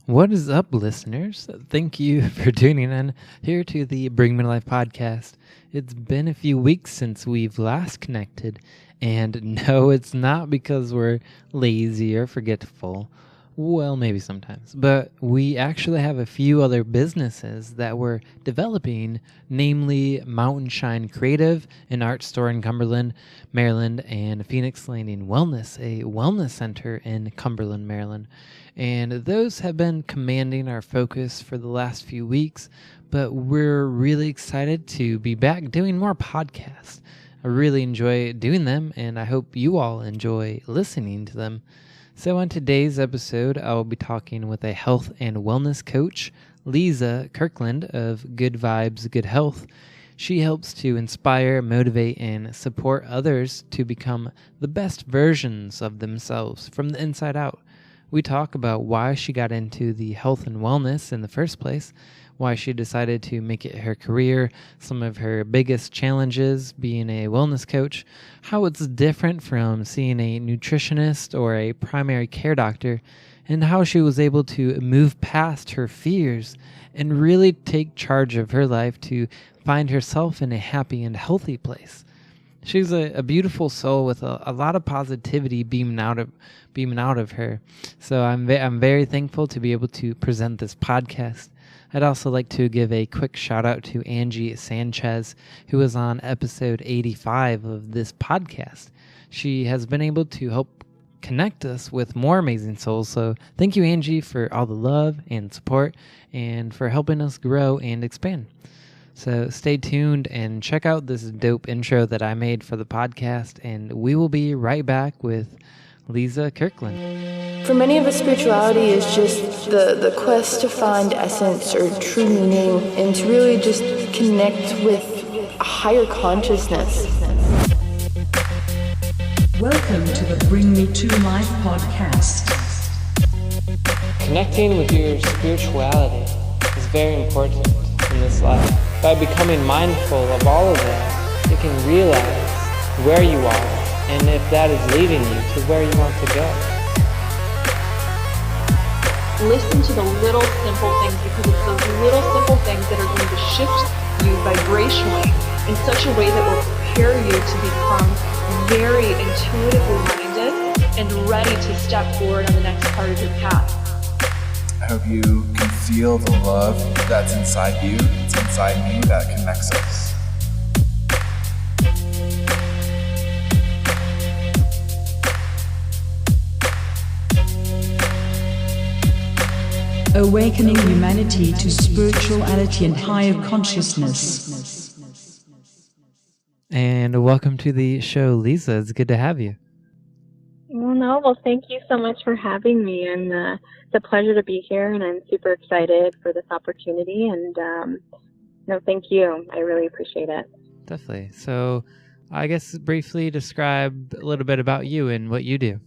What is up, listeners? Thank you for tuning in here to the Bring Me to Life podcast. It's been a few weeks since we've last connected, and no, it's not because we're lazy or forgetful. Well, maybe sometimes, but we actually have a few other businesses that we're developing, namely Mountain Shine Creative, an art store in Cumberland, Maryland, and Phoenix Landing Wellness, a wellness center in Cumberland, Maryland. And those have been commanding our focus for the last few weeks, but we're really excited to be back doing more podcasts. I really enjoy doing them, and I hope you all enjoy listening to them. So on today's episode, I will be talking with a health and wellness coach, Liza Kirkland of GoodVibes.GoodHealth. She helps to inspire, motivate, and support others to become the best versions of themselves from the inside out. We talk about why she got into the health and wellness in the first place, why she decided to make it her career, some of her biggest challenges being a wellness coach, how it's different from seeing a nutritionist or a primary care doctor, and how she was able to move past her fears and really take charge of her life to find herself in a happy and healthy place. She's a beautiful soul with a lot of positivity beaming out of her. So I'm very thankful to be able to present this podcast. I'd also like to give a quick shout out to Angie Sanchez, who was on episode 85 of this podcast. She has been able to help connect us with more amazing souls. So thank you, Angie, for all the love and support and for helping us grow and expand. So stay tuned and check out this dope intro that I made for the podcast, and we will be right back with Liza Kirkland. For many of us, spirituality is just the quest to find essence or true meaning and to really just connect with a higher consciousness. Welcome to the Bring Me to Life podcast. Connecting with your spirituality is very important in this life. By becoming mindful of all of that, you can realize where you are and if that is leading you to where you want to go. Listen to the little simple things, because it's those little simple things that are going to shift you vibrationally in such a way that will prepare you to become very intuitively minded and ready to step forward on the next part of your path. I hope you can feel the love that's inside you, it's inside me, that connects us. Awakening humanity to spirituality and higher consciousness. And welcome to the show, Liza. It's good to have you. Well, thank you so much for having me, and it's a pleasure to be here, and I'm super excited for this opportunity, and thank you. I really appreciate it. Definitely. So I guess briefly describe a little bit about you and what you do.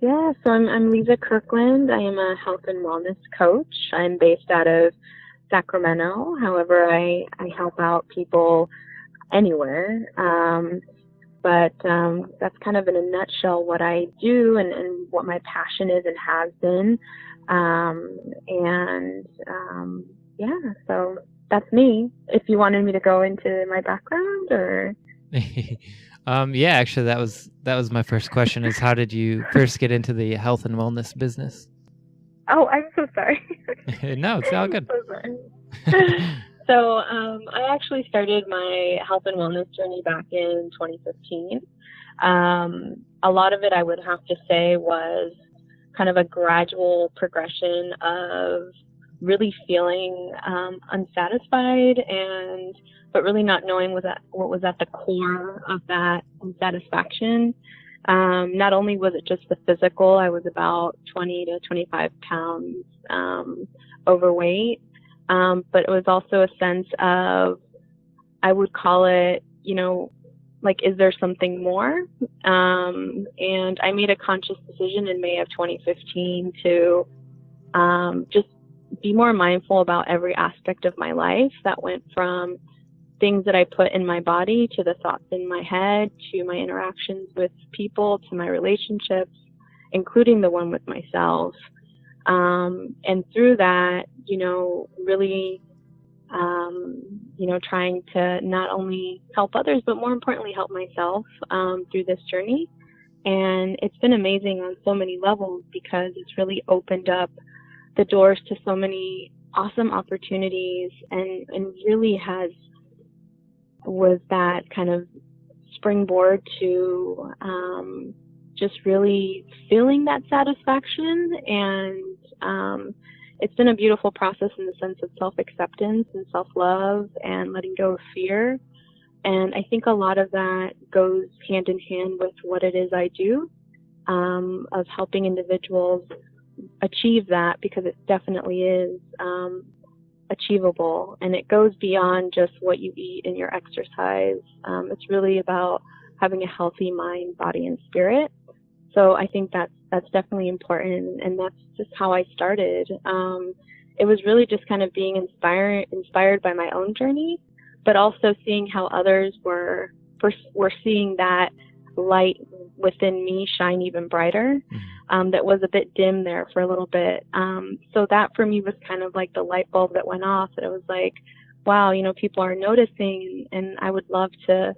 Yeah, so I'm Liza Kirkland. I am a health and wellness coach. I'm based out of Sacramento. However, I help out people anywhere. But that's kind of in a nutshell what I do and what my passion is and has been. So that's me. If you wanted me to go into my background or... Yeah, actually that was my first question, is how did you first get into the health and wellness business? Oh, I'm so sorry. No, it's all good. I'm so sorry. So I actually started my health and wellness journey back in 2015. A lot of it, I would have to say, was kind of a gradual progression of really feeling unsatisfied but really not knowing what was at the core of that unsatisfaction. Not only was it just the physical, I was about 20 to 25 pounds overweight, but it was also a sense of, I would call it, is there something more? And I made a conscious decision in May of 2015 to just be more mindful about every aspect of my life. That went from things that I put in my body to the thoughts in my head to my interactions with people to my relationships, including the one with myself. And through that, really, trying to not only help others, but more importantly, help myself through this journey. And it's been amazing on so many levels because it's really opened up the doors to so many awesome opportunities, and really was that kind of springboard to just really feeling that satisfaction. And it's been a beautiful process in the sense of self-acceptance and self-love and letting go of fear. And I think a lot of that goes hand in hand with what it is I do, of helping individuals achieve that, because it definitely is achievable, and it goes beyond just what you eat and your exercise. It's really about having a healthy mind, body, and spirit. So I think that's definitely important, and that's just how I started. It was really just kind of being inspired by my own journey, but also seeing how others were seeing that light within me shine even brighter. That was a bit dim there for a little bit. So that for me was kind of like the light bulb that went off. And it was like, wow, people are noticing, and I would love to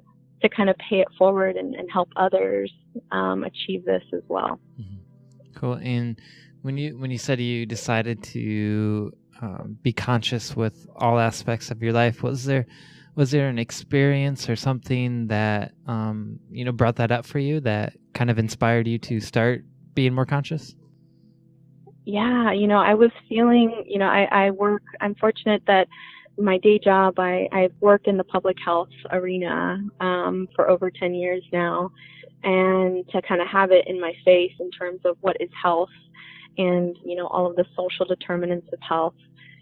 kind of pay it forward and help others achieve this as well. Cool. And when you said you decided to be conscious with all aspects of your life, was there an experience or something that brought that up for you, that kind of inspired you to start being more conscious? Yeah, I was feeling, I'm fortunate that my day job, I've worked in the public health arena for over 10 years now, and to kind of have it in my face in terms of what is health and, all of the social determinants of health,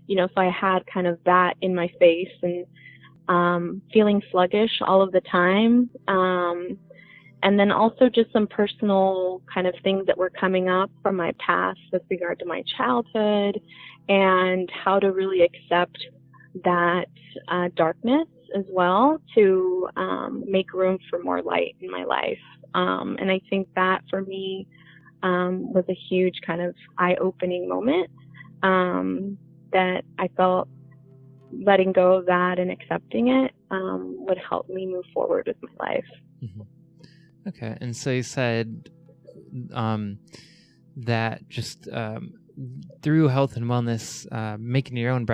so I had kind of that in my face, and feeling sluggish all of the time. And then also just some personal kind of things that were coming up from my past with regard to my childhood, and how to really accept that darkness as well, to make room for more light in my life. And I think that for me was a huge kind of eye-opening moment, that I felt letting go of that and accepting it would help me move forward with my life. Mm-hmm. Okay. And so you said that just through health and wellness, making your own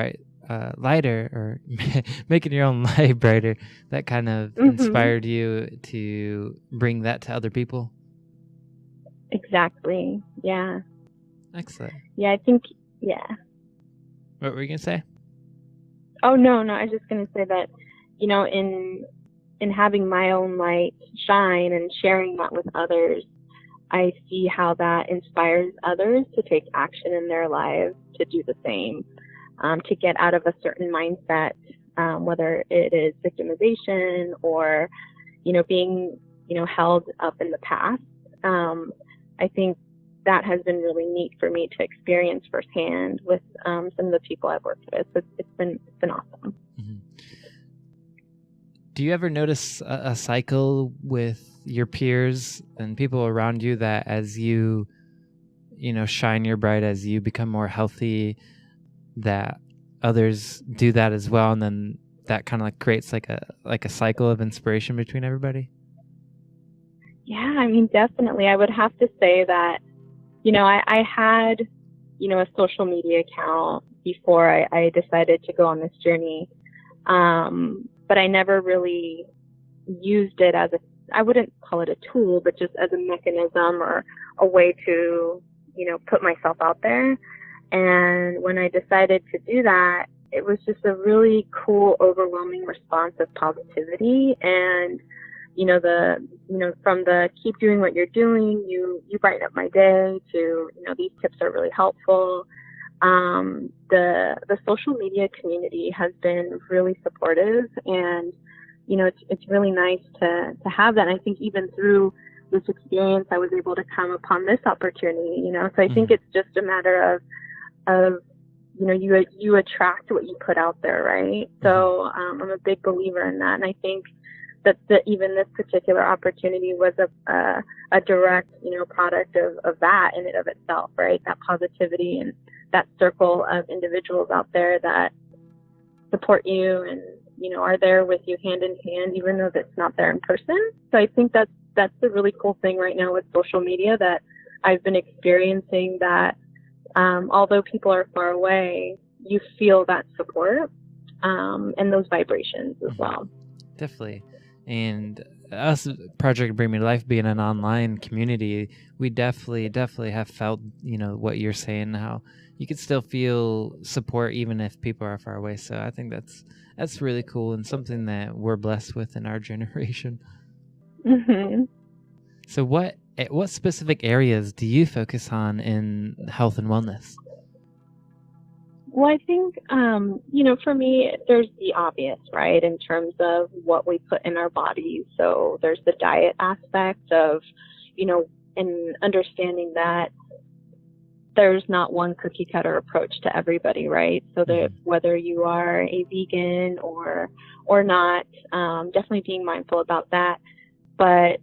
lighter, or making your own light brighter, that kind of inspired you to bring that to other people? Exactly. Yeah. Excellent. Yeah, I think, yeah. What were you going to say? Oh, no, I was just going to say that, in having my own light shine and sharing that with others, I see how that inspires others to take action in their lives to do the same, to get out of a certain mindset, whether it is victimization or, being, held up in the past. I think that has been really neat for me to experience firsthand with some of the people I've worked with. It's been awesome. Mm-hmm. Do you ever notice a cycle with your peers and people around you, that as you shine your bright, as you become more healthy, that others do that as well, and then that kind of like creates like a cycle of inspiration between everybody? Yeah, I mean, definitely. I would have to say that, I had, a social media account before I decided to go on this journey. But I never really used it as I wouldn't call it a tool, but just as a mechanism or a way to, put myself out there. And when I decided to do that, it was just a really cool, overwhelming response of positivity. And, from the keep doing what you're doing, you brighten up my day, to, these tips are really helpful. The social media community has been really supportive, and, it's really nice to have that. And I think even through this experience, I was able to come upon this opportunity, so I think it's just a matter of, you attract what you put out there, right? So, I'm a big believer in that. And I think that even this particular opportunity was a direct, product of that in and of itself, right? That positivity and that circle of individuals out there that support you and, are there with you hand in hand, even though that's not there in person. So I think that's the really cool thing right now with social media, that I've been experiencing, that although people are far away, you feel that support and those vibrations as well. Definitely. And us, Project Bring Me to Life, being an online community, we definitely have felt, what you're saying, how you could still feel support even if people are far away. So I think that's really cool and something that we're blessed with in our generation. Mm-hmm. So what specific areas do you focus on in health and wellness? Well, I think, for me, there's the obvious, right, in terms of what we put in our bodies. So there's the diet aspect of, and understanding that there's not one cookie cutter approach to everybody, right? So that whether you are a vegan or not, definitely being mindful about that. But,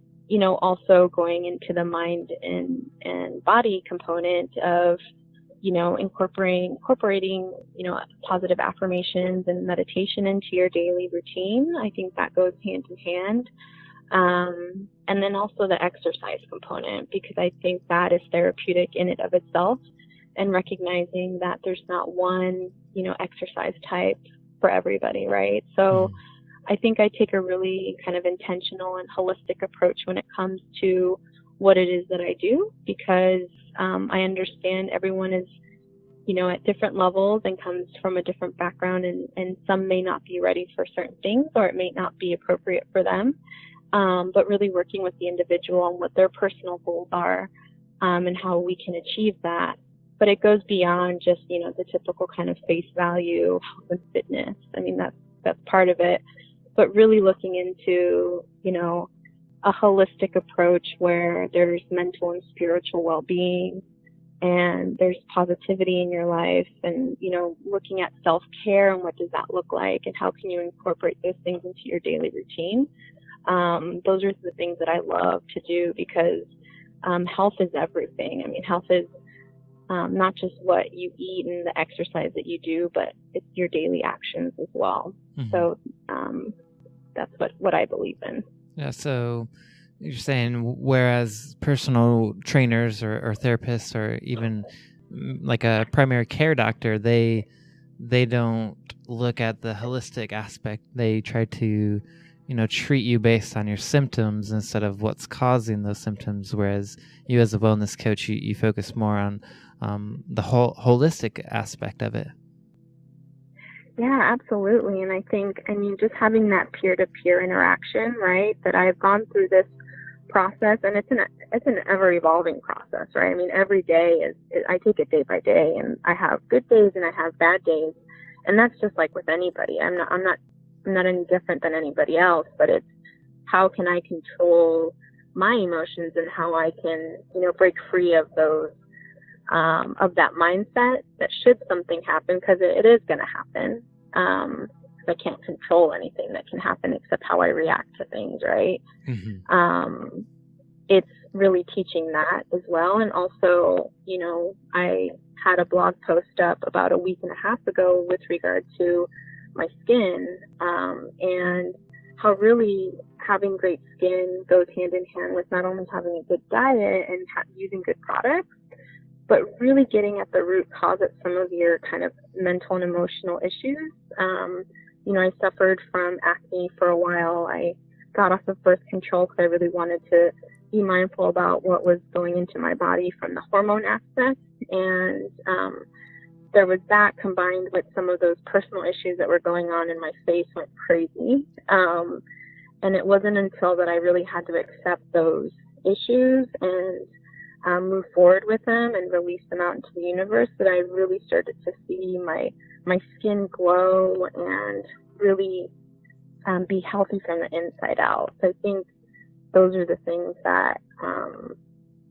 also going into the mind and body component of, incorporating, positive affirmations and meditation into your daily routine. I think that goes hand in hand. And then also the exercise component, because I think that is therapeutic in and of itself, and recognizing that there's not one, exercise type for everybody, right? So I think I take a really kind of intentional and holistic approach when it comes to what it is that I do, because I understand everyone is, at different levels and comes from a different background, and some may not be ready for certain things, or it may not be appropriate for them. But really working with the individual on what their personal goals are, and how we can achieve that. But it goes beyond just, the typical kind of face value health and fitness. I mean, that's part of it. But really looking into, a holistic approach where there's mental and spiritual well-being, and there's positivity in your life, and, looking at self-care and what does that look like, and how can you incorporate those things into your daily routine. Those are the things that I love to do, because health is everything. I mean, health is not just what you eat and the exercise that you do, but it's your daily actions as well. So that's what I believe in. Yeah, so you're saying whereas personal trainers or therapists, or even like a primary care doctor, they don't look at the holistic aspect. They try to, treat you based on your symptoms instead of what's causing those symptoms, whereas you as a wellness coach, you focus more on the whole holistic aspect of it. Yeah, absolutely. And I think, just having that peer-to-peer interaction, right, that I've gone through this process, and it's an ever-evolving process, right? I mean, every day I take it day by day, and I have good days and I have bad days, and that's just like with anybody. I'm not any different than anybody else, but it's how can I control my emotions, and how I can, break free of those, of that mindset that should something happen, because it is going to happen. I can't control anything that can happen except how I react to things, right? It's really teaching that as well. And also, I had a blog post up about a week and a half ago with regard to my skin, and how really having great skin goes hand in hand with not only having a good diet and using good products, but really getting at the root cause of some of your kind of mental and emotional issues. I suffered from acne for a while. I got off of birth control because I really wanted to be mindful about what was going into my body from the hormone aspect. And there was that combined with some of those personal issues that were going on, and my face went crazy. And it wasn't until that I really had to accept those issues and move forward with them and release them out into the universe that I really started to see my skin glow and really be healthy from the inside out. So I think those are the things that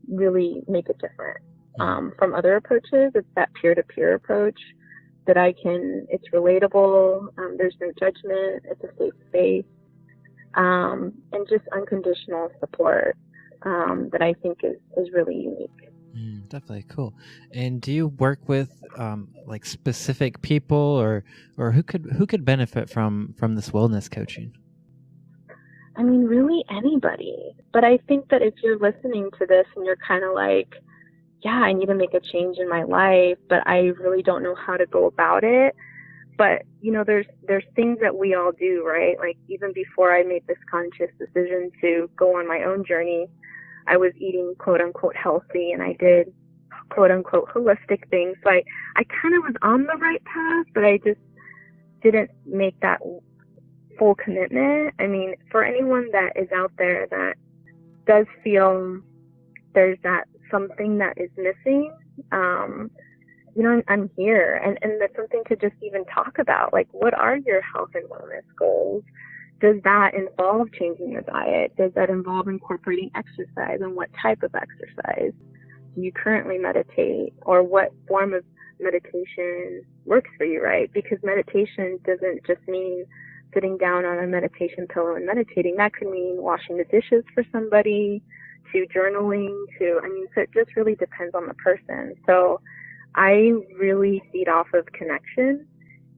really make it different from other approaches. It's that peer-to-peer approach that it's relatable, there's no judgment, it's a safe space, and just unconditional support that I think is really unique. Definitely cool. And do you work with like specific people, or who could benefit from this wellness coaching? I mean, really anybody. But I think that if you're listening to this and you're kind of like, yeah, I need to make a change in my life, but I really don't know how to go about it. But, you know, there's things that we all do, right? Like even before I made this conscious decision to go on my own journey, I was eating quote unquote healthy, and I did quote unquote holistic things. So I kind of was on the right path, but I just didn't make that full commitment. I mean, for anyone that is out there that does feel there's that something that is missing, you know, I'm here, and that's something to just even talk about. Like, what are your health and wellness goals? Does that involve changing the diet? Does that involve incorporating exercise, and what type of exercise? Do you currently meditate, or what form of meditation works for you, right? Because meditation doesn't just mean sitting down on a meditation pillow and meditating. That could mean washing the dishes for somebody, to journaling, to, I mean, so it just really depends on the person. So I really feed off of connection.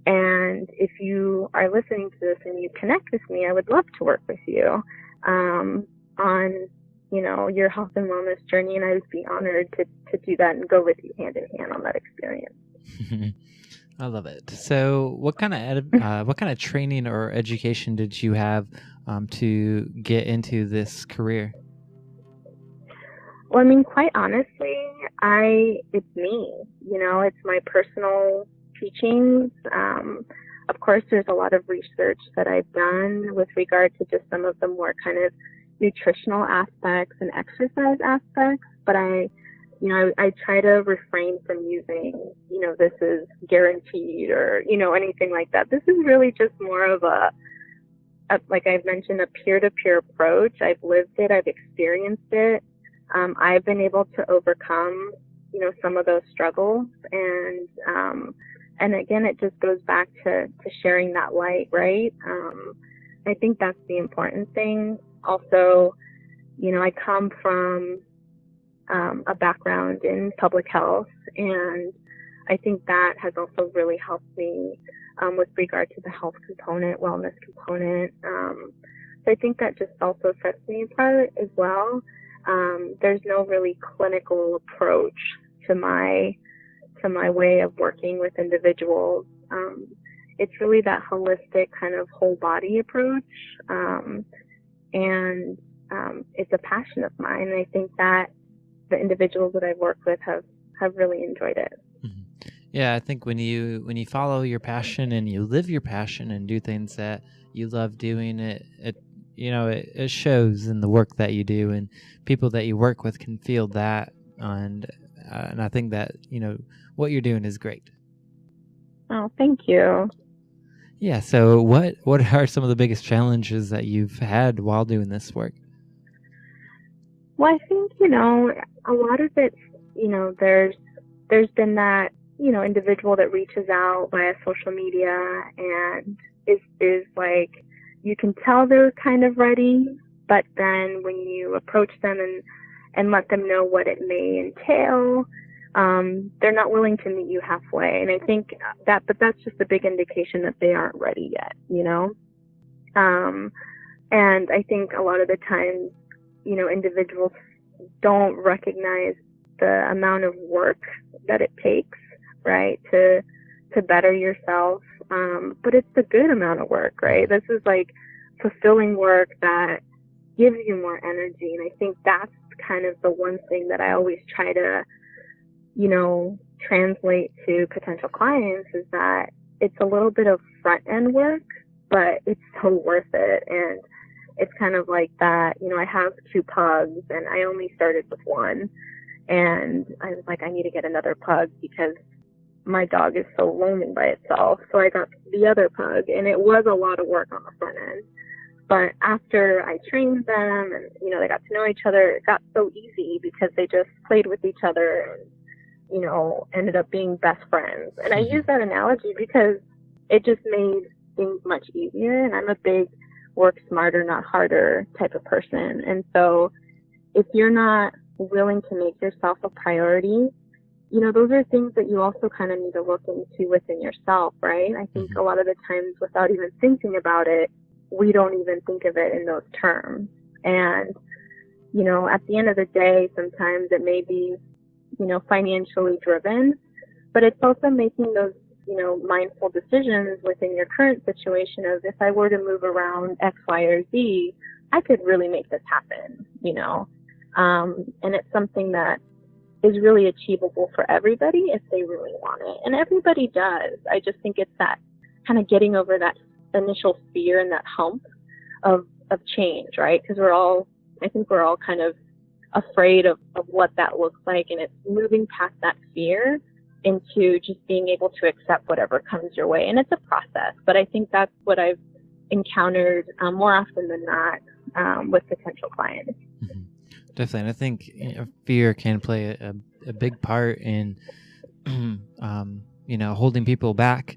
And if you are listening to this and you connect with me, I would love to work with you on, you know, your health and wellness journey. And I would be honored to do that and go with you hand in hand on that experience. I love it. So what kind of training or education did you have to get into this career? Well, I mean, quite honestly, it's me, you know, it's my personal teachings. Of course, there's a lot of research that I've done with regard to just some of the more kind of nutritional aspects and exercise aspects, but I try to refrain from using, you know, this is guaranteed or, you know, anything like that. This is really just more of a like I've mentioned, a peer-to-peer approach. I've lived it, I've experienced it. I've been able to overcome, you know, some of those struggles, and again, it just goes back to sharing that light, right? I think that's the important thing. Also, you know, I come from a background in public health, and I think that has also really helped me with regard to the health component, wellness component. So I think that just also sets me apart as well. There's no really clinical approach to my way of working with individuals. It's really that holistic kind of whole body approach, and it's a passion of mine. And I think that the individuals that I've worked with have really enjoyed it. Mm-hmm. Yeah, I think when you follow your passion and you live your passion and do things that you love doing, it shows in the work that you do, and people that you work with can feel that, and I think that, you know, what you're doing is great. Oh, thank you. Yeah. So what are some of the biggest challenges that you've had while doing this work? Well, I think, you know, a lot of it, you know, there's been that, you know, individual that reaches out via social media and is like, you can tell they're kind of ready, but then when you approach them and let them know what it may entail, they're not willing to meet you halfway. And I think but that's just a big indication that they aren't ready yet, you know? And I think a lot of the times, you know, individuals don't recognize the amount of work that it takes, right, to better yourself. But it's a good amount of work, right? This is like fulfilling work that gives you more energy. And I think that's kind of the one thing that I always try to, you know, translate to potential clients, is that it's a little bit of front end work, but it's so worth it. And it's kind of like that, you know, I have 2 pugs and I only started with one, and I was like, I need to get another pug because my dog is so lonely by itself. So I got the other pug, and it was a lot of work on the front end. But after I trained them and, you know, they got to know each other, it got so easy because they just played with each other and, you know, ended up being best friends. And I use that analogy because it just made things much easier. And I'm a big work smarter, not harder type of person. And so if you're not willing to make yourself a priority, you know, those are things that you also kind of need to look into within yourself, right? I think a lot of the times, without even thinking about it, we don't even think of it in those terms. And, you know, at the end of the day, sometimes it may be, you know, financially driven, but it's also making those, you know, mindful decisions within your current situation of, if I were to move around X, Y, or Z, I could really make this happen, you know. And it's something that is really achievable for everybody if they really want it. And everybody does. I just think it's that kind of getting over that initial fear and that hump of change, right? Because I think we're all kind of afraid of what that looks like, and it's moving past that fear into just being able to accept whatever comes your way. And it's a process, but I think that's what I've encountered more often than not with potential clients. Mm-hmm. Definitely. And I think fear can play a big part in, you know, holding people back.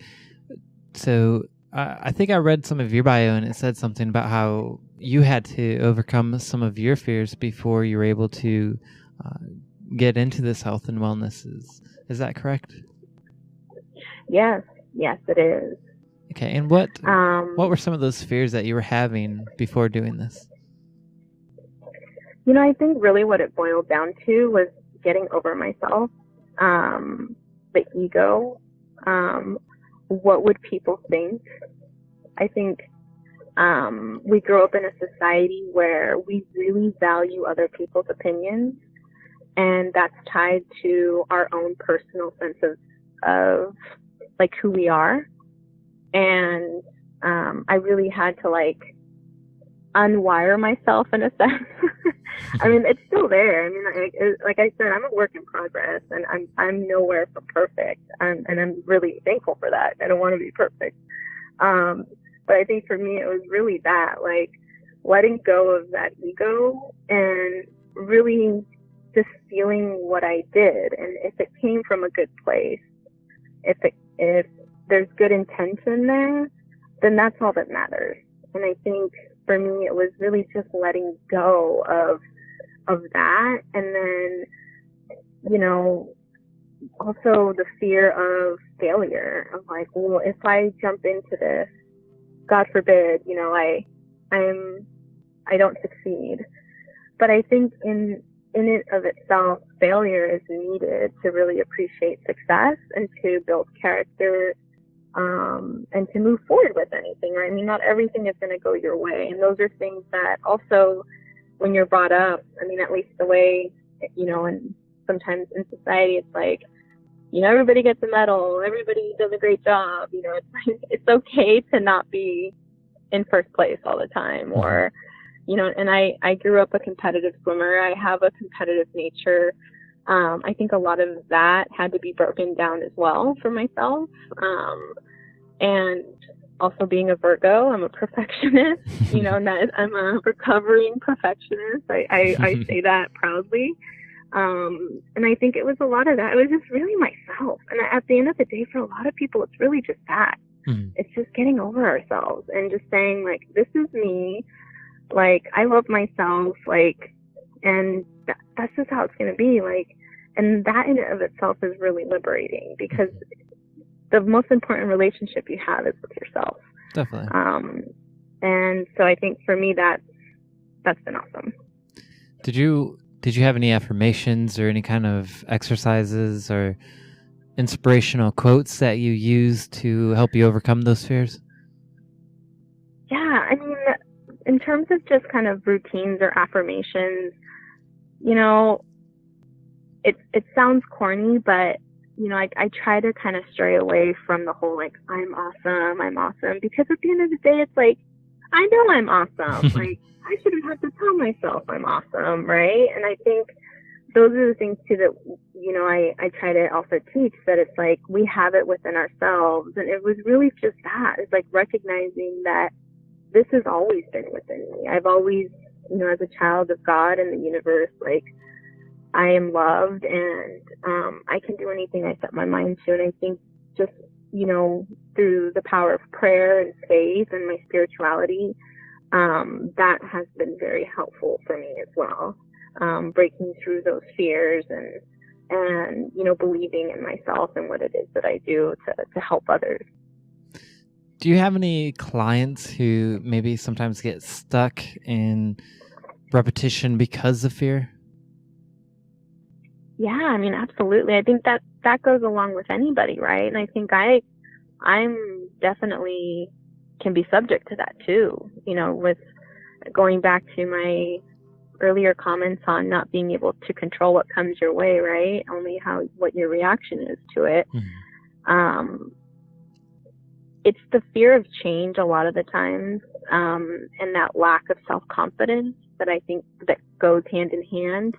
So I think I read some of your bio, and it said something about how you had to overcome some of your fears before you were able to get into this health and wellness. Is that correct? Yes, it is. Okay. And what were some of those fears that you were having before doing this? You know, I think really what it boiled down to was getting over myself, the ego, what would people think? I think we grow up in a society where we really value other people's opinions, and that's tied to our own personal sense of like who we are. And I really had to like unwire myself in a sense. I mean, it's still there. I mean, like I said, I'm a work in progress, and I'm nowhere from perfect, and I'm really thankful for that. I don't want to be perfect, but I think for me it was really that, like, letting go of that ego and really just feeling what I did, and if it came from a good place, if there's good intention there, then that's all that matters. And I think for me, it was really just letting go of that. And then, you know, also the fear of failure, of like, well, if I jump into this, God forbid, you know, I don't succeed. But I think in it of itself, failure is needed to really appreciate success and to build character, and to move forward with anything, right? I mean, not everything is going to go your way. And those are things that also, when you're brought up, I mean, at least the way, you know, and sometimes in society, it's like, you know, everybody gets a medal, everybody does a great job, you know, it's like, it's okay to not be in first place all the time, or, you know, and I grew up a competitive swimmer. I have a competitive nature. I think a lot of that had to be broken down as well for myself. And also being a Virgo, I'm a perfectionist, you know, I'm a recovering perfectionist. I say that proudly. And I think it was a lot of that. It was just really myself. And at the end of the day, for a lot of people, it's really just that. It's just getting over ourselves and just saying, like, this is me. Like, I love myself. Like, and that's just how it's going to be. Like, and that in and of itself is really liberating, because the most important relationship you have is with yourself. Definitely. And so I think for me, that's been awesome. Did you have any affirmations or any kind of exercises or inspirational quotes that you use to help you overcome those fears? Yeah, I mean, in terms of just kind of routines or affirmations, you know, it sounds corny, but, you know, I try to kind of stray away from the whole, like, I'm awesome, because at the end of the day, it's like, I know I'm awesome. Like, I shouldn't have to tell myself I'm awesome, right? And I think those are the things, too, that, you know, I try to also teach, that it's like we have it within ourselves. And it was really just that. It's like recognizing that this has always been within me. I've always, you know, as a child of God and the universe, like, I am loved, and I can do anything I set my mind to. And I think just, you know, through the power of prayer and faith and my spirituality, that has been very helpful for me as well. Breaking through those fears and believing in myself and what it is that I do to help others. Do you have any clients who maybe sometimes get stuck in repetition because of fear? Yeah, I mean, absolutely. I think that goes along with anybody, right? And I think I'm definitely can be subject to that too. With going back to my earlier comments on not being able to control what comes your way, right? Only what your reaction is to it. Mm-hmm. It's the fear of change a lot of the times, and that lack of self-confidence that I think that goes hand in hand,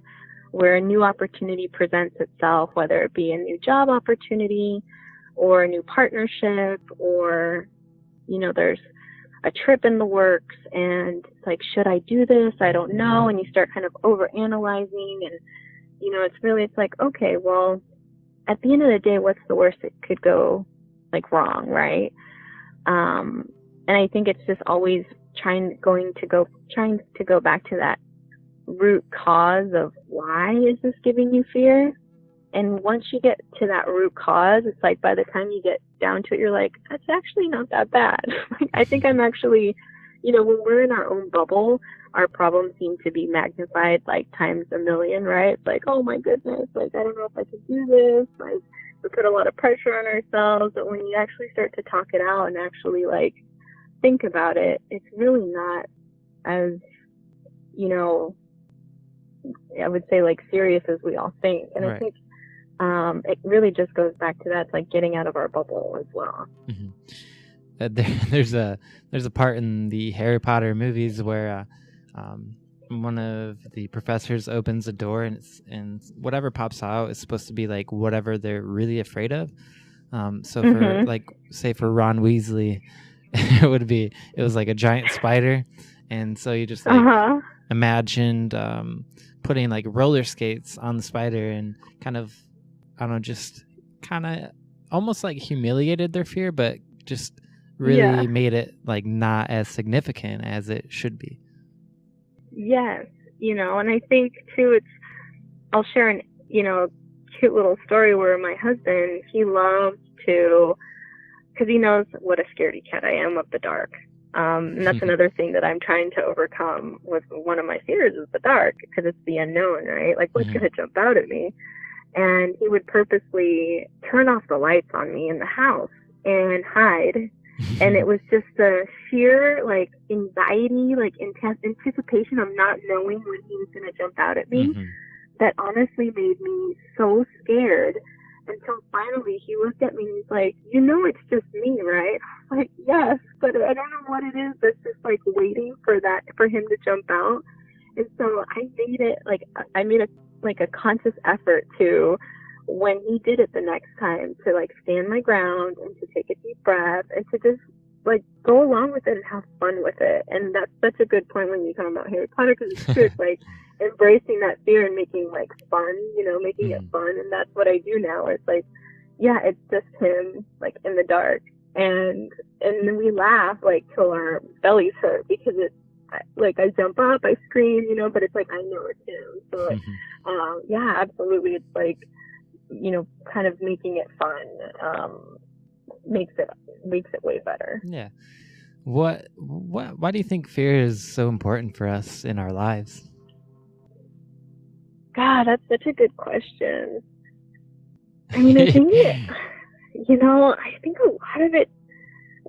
where a new opportunity presents itself, whether it be a new job opportunity or a new partnership, or, there's a trip in the works and it's like, should I do this? I don't know. And you start kind of overanalyzing and, it's like, okay, well, at the end of the day, what's the worst that could go wrong, right? And I think it's just always trying to go back to that root cause of why is this giving you fear? And once you get to that root cause, it's like by the time you get down to it, you're like, that's actually not that bad. I think I'm actually, when we're in our own bubble, our problems seem to be magnified times a million, right? It's like, oh my goodness, I don't know if I can do this. We put a lot of pressure on ourselves, but when you actually start to talk it out and actually think about it, it's really not as, I would say serious as we all think. And right. I think it really just goes back to that, getting out of our bubble as well. Mm-hmm. There's a part in the Harry Potter movies where one of the professors opens a door and whatever pops out is supposed to be whatever they're really afraid of. So for mm-hmm. For Ron Weasley, it was a giant spider, and so you just uh-huh. imagined putting roller skates on the spider and kind of, I don't know, just kind of almost humiliated their fear, but just really made it not as significant as it should be. Yes, and I think too, I'll share an cute little story where my husband, he loves to, because he knows what a scaredy cat I am of the dark. And that's another thing that I'm trying to overcome with one of my fears is the dark, because it's the unknown, right? What's mm-hmm. going to jump out at me? And he would purposely turn off the lights on me in the house and hide. And it was just the sheer anxiety, intense anticipation of not knowing when he was going to jump out at me, mm-hmm. that honestly made me so scared. Until finally he looked at me and he's like, it's just me, right? I'm like, yes, but I don't know what it is that's just waiting for him to jump out. And so I made it I made a conscious effort to, when he did it the next time, to stand my ground and to take a deep breath and to just go along with it and have fun with it. And that's such a good point when you talk about Harry Potter, because it's true. It's embracing that fear and making fun, making it fun. And that's what I do now. It's it's just him in the dark, and then we laugh till our bellies hurt, because it's I jump up, I scream, but it's I know it's him. So absolutely, it's kind of making it fun makes it way better. Yeah. Why do you think fear is so important for us in our lives? God, that's such a good question. I mean, I think I think a lot of it,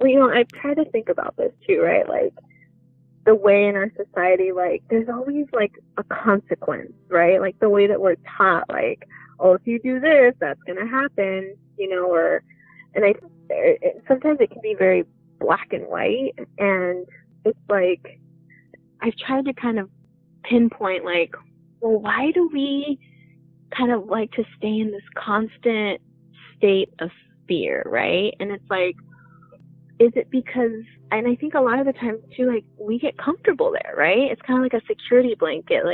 I try to think about this too, right? The way in our society, there's always a consequence, right? The way that we're taught, if you do this, that's going to happen, and sometimes it can be very black and white, and it's I've tried to kind of pinpoint, well, why do we kind of like to stay in this constant state of fear, right? And it's is it because, and I think a lot of the times too, we get comfortable there, right? It's kind of like a security blanket.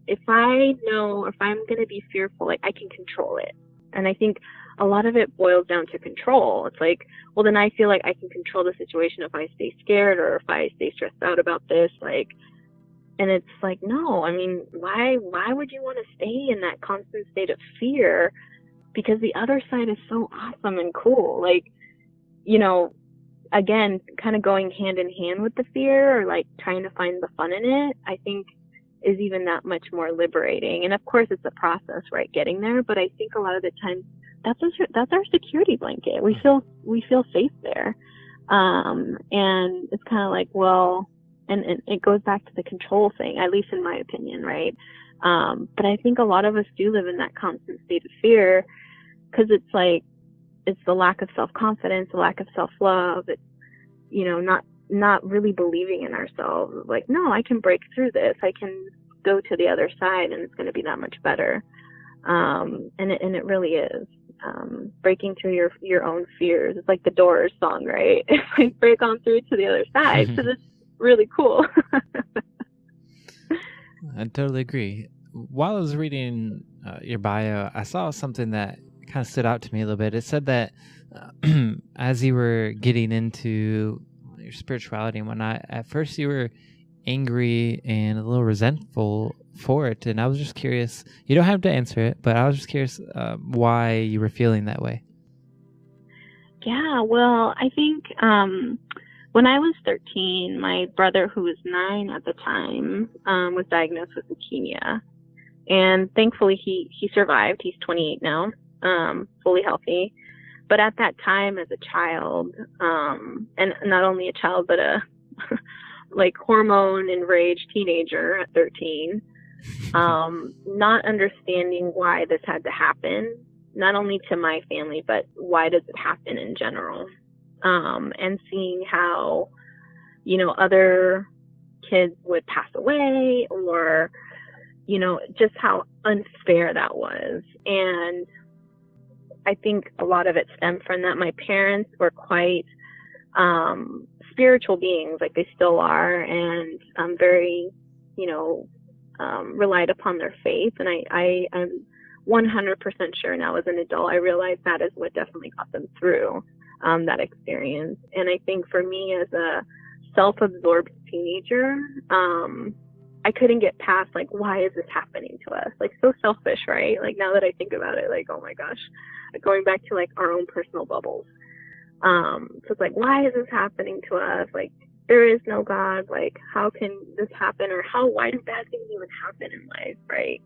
If I know, if I'm going to be fearful, I can control it. And I think a lot of it boils down to control. It's like, well, then I feel like I can control the situation if I stay scared or if I stay stressed out about this, like, and it's like, no, I mean, why would you want to stay in that constant state of fear? Because the other side is so awesome and cool. Like, you know, again, kind of going hand in hand with the fear, or like trying to find the fun in it, I think is even that much more liberating. And of course it's a process, right, getting there, but I think a lot of the times that's our security blanket. We feel safe there. And it's kind of like, well, and it goes back to the control thing, at least in my opinion, right? But I think a lot of us do live in that constant state of fear, because it's like, it's the lack of self-confidence, the lack of self-love. It's, you know, not really believing in ourselves. Like, no, I can break through this. I can go to the other side and it's going to be that much better. And it really is. Breaking through your own fears. It's like the Doors song, right? It's like, break on through to the other side. So it's really cool. I totally agree. While I was reading your bio, I saw something that kind of stood out to me a little bit. It said that as you were getting into your spirituality and whatnot, at first you were angry and a little resentful for it. And I was just curious, you don't have to answer it, but I was just curious why you were feeling that way. Yeah, well, I think when I was 13, my brother, who was 9 at the time, was diagnosed with leukemia. And thankfully he survived. He's 28 now, fully healthy. But at that time as a child, and not only a child, but a like hormone enraged teenager at 13, not understanding why this had to happen, not only to my family, but why does it happen in general? And seeing how, you know, other kids would pass away, or, you know, just how unfair that was. And I think a lot of it stemmed from that. My parents were quite spiritual beings, like they still are, and very, you know, relied upon their faith. And I am 100% sure now as an adult, I realize that is what definitely got them through that experience. And I think for me as a self-absorbed teenager, I couldn't get past, like, why is this happening to us? Like, so selfish, right? Like, now that I think about it, like, oh my gosh, going back to like our own personal bubbles. So it's like, why is this happening to us? Like, there is no God. Like, how can this happen? Or why do bad things even happen in life, right?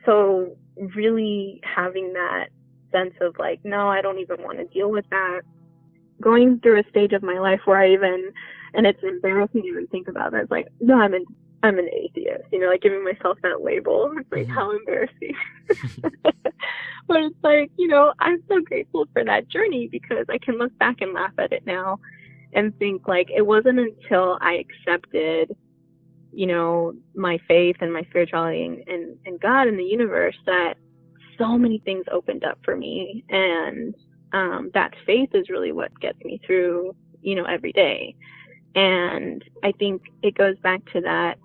So really having that sense of like, no, I don't even want to deal with that. Going through a stage of my life where and it's embarrassing to even think about it. It's like, no, I'm an atheist, you know, like giving myself that label. It's like, how embarrassing. But it's like, you know, I'm so grateful for that journey, because I can look back and laugh at it now and think like, it wasn't until I accepted, you know, my faith and my spirituality and God and the universe that so many things opened up for me. And that faith is really what gets me through, you know, every day. And I think it goes back to that,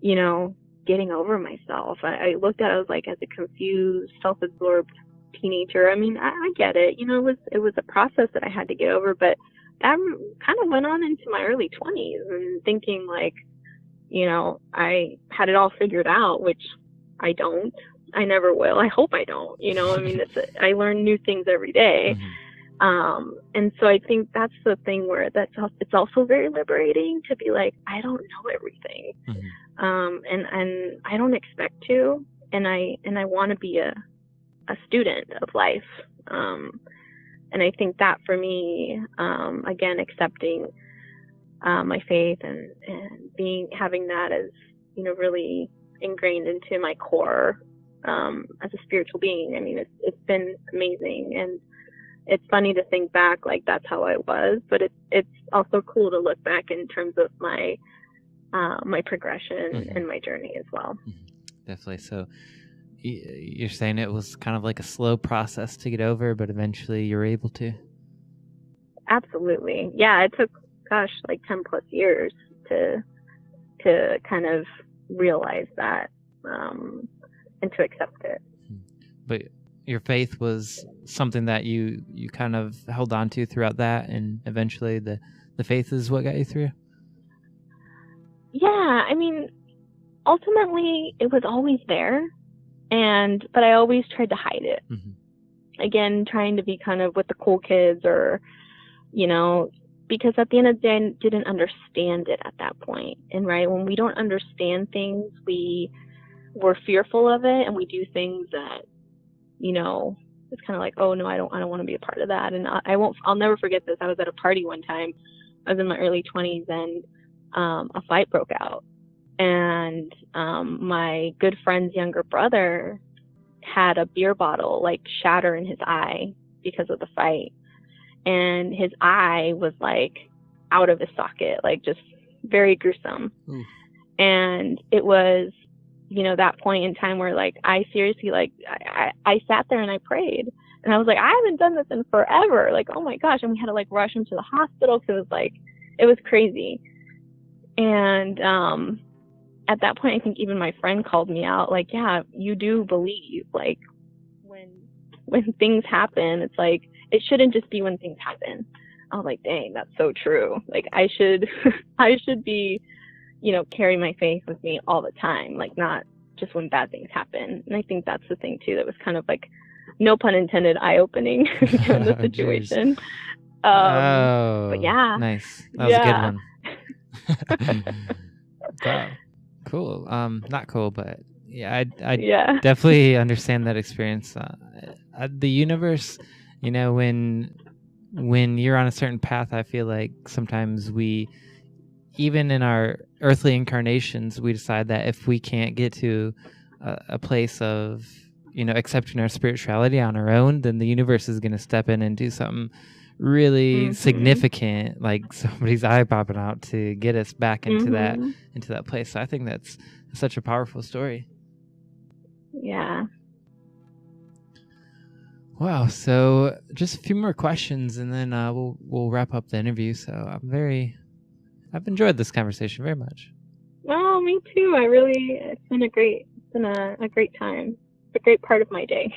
you know, getting over myself. I looked at it, I was like, as a confused, self-absorbed teenager. I mean, I get it. You know, it was a process that I had to get over, but that kind of went on into my early 20s, and thinking like, you know, I had it all figured out, which I don't. I never will. I hope I don't. You know, I mean, I learn new things every day. And so I think that's the thing where it's also very liberating to be like, I don't know everything. And I don't expect to, and I want to be a student of life. And I think that for me, again, accepting my faith and having that as, you know, really ingrained into my core as a spiritual being. I mean, it's been amazing, and it's funny to think back like that's how I was, but it's also cool to look back in terms of my progression and my journey as well. Definitely. So you're saying it was kind of like a slow process to get over, but eventually you were able to? Absolutely. Yeah, it took, like 10 plus years to kind of realize that and to accept it. But your faith was something that you kind of held on to throughout that, and eventually the faith is what got you through? Yeah, I mean, ultimately it was always there, but I always tried to hide it. Mm-hmm. Again, trying to be kind of with the cool kids, or, because at the end of the day, I didn't understand it at that point. And right, when we don't understand things, we're fearful of it, and we do things that, it's kind of like, oh no, I don't want to be a part of that. And I'll never forget this. I was at a party one time. I was in my early 20s, and a fight broke out. And my good friend's younger brother had a beer bottle like shatter in his eye because of the fight. And his eye was like out of his socket, like just very gruesome. Mm. And it was, that point in time where like I seriously, like I sat there and I prayed, and I was like, I haven't done this in forever. Like, oh my gosh. And we had to like rush him to the hospital because it was crazy. And at that point, I think even my friend called me out, like, yeah, you do believe, like, when things happen, it's like, it shouldn't just be when things happen. I was like, dang, that's so true. Like, I should be, carry my faith with me all the time, like, not just when bad things happen. And I think that's the thing too, that was kind of like, no pun intended, eye-opening in the situation. But yeah. Nice. That was a good one. Wow. Cool. Not cool, but yeah, I definitely understand that experience. The universe, when you're on a certain path, I feel like sometimes even in our earthly incarnations, we decide that if we can't get to a place of, accepting our spirituality on our own, then the universe is going to step in and do something really significant, like somebody's eye popping out, to get us back into that place. So I think that's such a powerful story. Yeah. Wow. So just a few more questions, and then we'll wrap up the interview. So I've enjoyed this conversation very much. Oh, me too. It's been a great time. It's a great part of my day.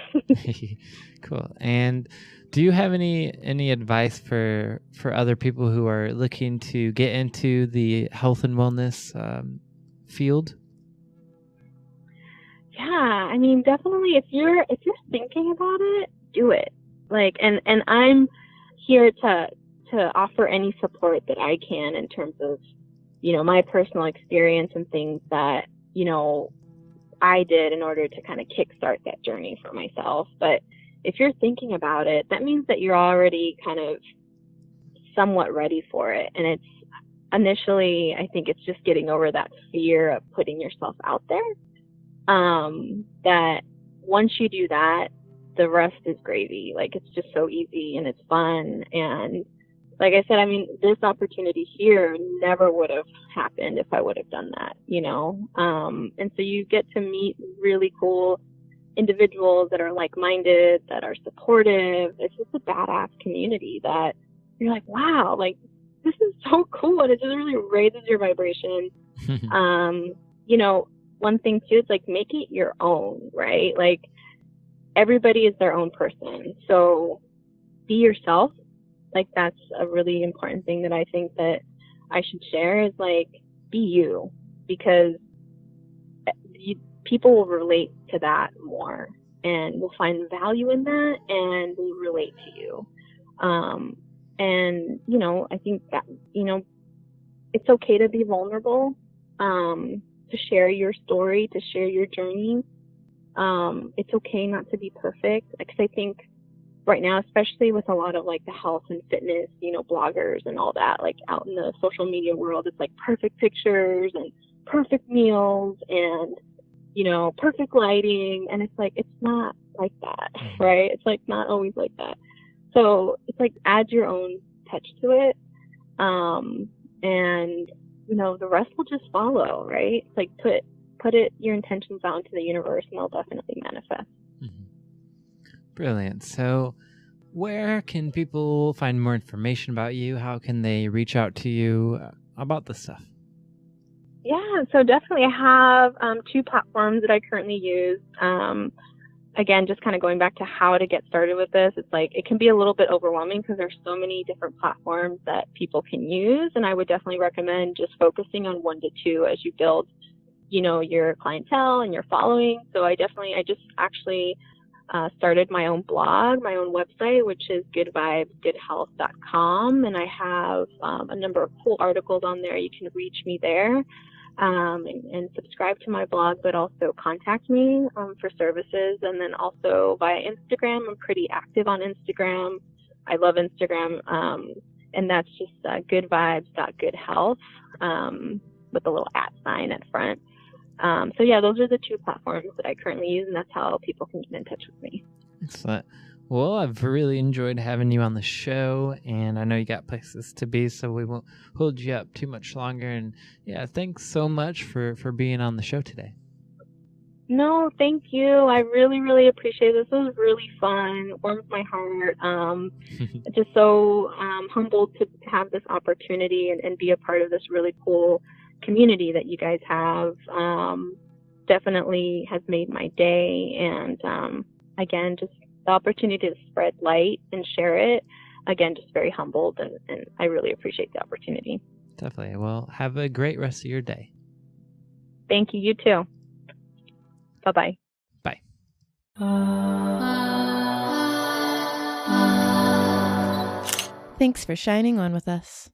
Cool. And do you have any advice for other people who are looking to get into the health and wellness field? Yeah, I mean, definitely. If you're thinking about it, do it. Like, and I'm here to offer any support that I can in terms of, my personal experience and things that, I did in order to kind of kickstart that journey for myself. But if you're thinking about it, that means that you're already kind of somewhat ready for it. And it's initially, I think it's just getting over that fear of putting yourself out there. That once you do that, the rest is gravy. Like, it's just so easy and it's fun. And like I said, I mean, this opportunity here never would have happened if I would have done that, and so you get to meet really cool individuals that are like-minded, that are supportive. It's just a badass community that you're like, wow, like, this is so cool. And it just really raises your vibration. One thing too, it's like, make it your own, right? Like, everybody is their own person. So be yourself. Like, that's a really important thing that I think that I should share, is like, be you, because people will relate to that more and will find value in that and will relate to you. And, I think that, it's okay to be vulnerable, to share your story, to share your journey. It's okay not to be perfect, because I think right now, especially with a lot of like the health and fitness, bloggers and all that, like out in the social media world, it's like perfect pictures and perfect meals and, perfect lighting. And it's like, it's not like that, right? It's like not always like that. So it's like, add your own touch to it. And, the rest will just follow, right? It's like, put your intentions out into the universe, and they'll definitely manifest. Brilliant. So where can people find more information about you? How can they reach out to you about this stuff? Yeah, so definitely I have 2 platforms that I currently use. again, just kind of going back to how to get started with this, it's like it can be a little bit overwhelming because there's so many different platforms that people can use. And I would definitely recommend just focusing on 1 to 2 as you build, your clientele and your following. So I just actually started my own blog, my own website, which is GoodVibes.GoodHealth.com. And I have a number of cool articles on there. You can reach me there. And subscribe to my blog, but also contact me for services. And then also via Instagram. I'm pretty active on Instagram. I love Instagram. And that's just GoodVibes.GoodHealth with a little @ at front. So yeah, those are the 2 platforms that I currently use, and that's how people can get in touch with me. Excellent. Well, I've really enjoyed having you on the show, and I know you got places to be, so we won't hold you up too much longer. And yeah, thanks so much for being on the show today. No, thank you. I really, really appreciate it. This was really fun. It warms my heart. Just so humbled to have this opportunity and be a part of this really cool community that you guys have. Definitely has made my day. And again, just the opportunity to spread light and share it. Again, just very humbled, and I really appreciate the opportunity. Definitely. Well, have a great rest of your day. Thank you. You too. Bye-bye. Bye. Thanks for shining on with us.